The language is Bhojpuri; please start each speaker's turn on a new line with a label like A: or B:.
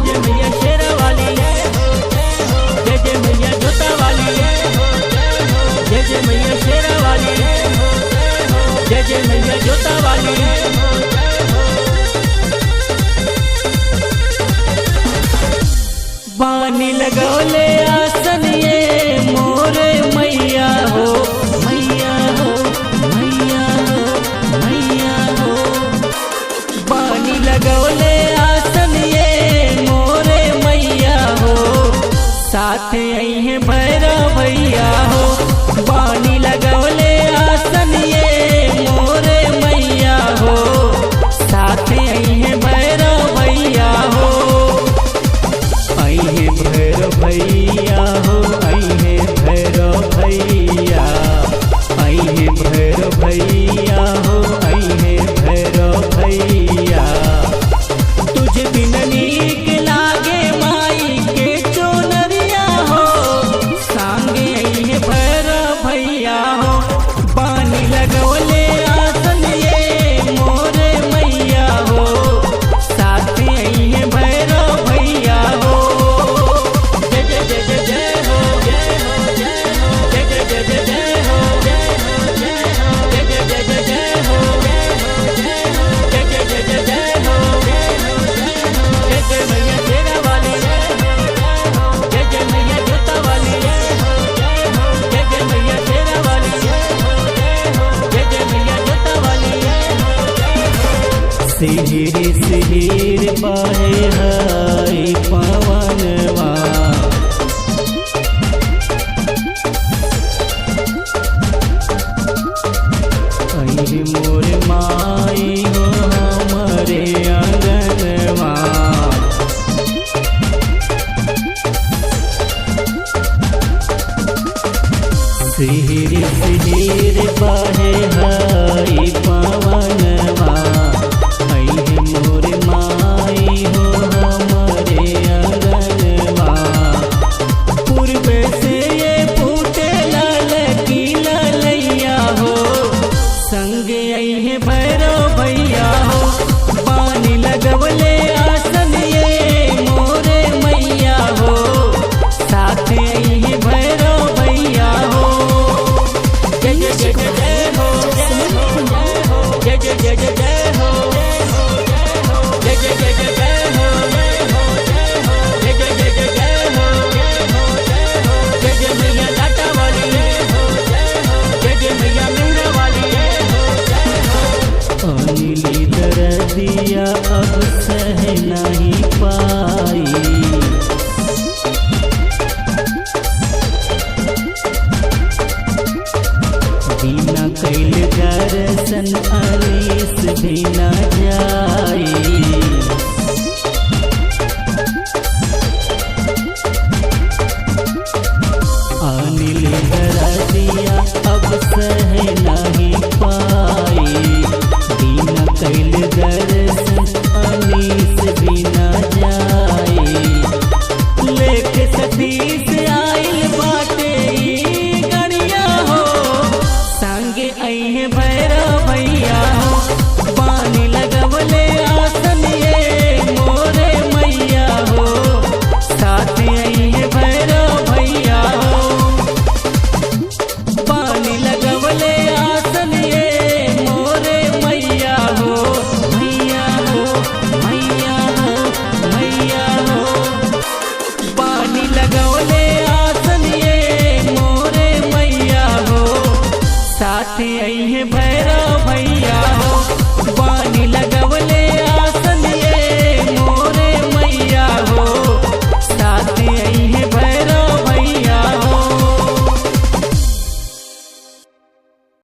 A: जय मैया शेरा वाली, जय जय मैया जोता वाली, जय जय मैया शेरा वाली, जय जय मैया जोता वाली। बानी लगौले आसन ये मोरे मैया हो, मैया हो, मैया हो, मैया हो। बानी लगौले आसन ये मोरे मैया हो, साथ आई है भैरव भैया हो। बानी लगौले आसन ये मोरे मैया हो, साथ आई है भैरव भैया हो। आई है भैरव भैया हो, आई है भैरव भैया, आई है भैरव भैया हो, आई है भैरव भैया। तुझे बिन नीक लागे माई के चोनरिया हो, सांगे आई है भैरव भैया हो। पानी लगौले आसन ये मोरे मैया हो, साथ आई है भैरव भैया हो। जय जय जय जय जय हो, जय हो जय हो, जय जय जय जय जय हो, जय हो जय हो, जय जय जय जय जय हो, जय जय जय जय जय हो, जय जय मैया शेरा वाली, जय जय मैया जोता वाली, जय जय मैया शेरा वाली, जय जय मैया जोता वाली। सिहिर सिहिर बाहे हाय पवनवा, आई मोर माई हो हमरे आंगनवा। सिहिर सिहिर बाहे हाय पवनवा, आई मोर माई हो हमरे आंगनवा। पूर्व से ये फूटे लाल की ललैया हो, संग आई है भैरव भैया हो। पानी लगवले आसन ये मोरे मैया हो, साथ आई है भैरव भैया हो। जय जय जय जय जय हो, जय हो जय हो, जय जय जय जय जय हो, जय जय जय जय जय हो, जय जय जय जय जय हो, जय जय मैया लाटा वाली, जय जय मैया मेहरा वाली। अनिली दर्दिया अब सह नहीं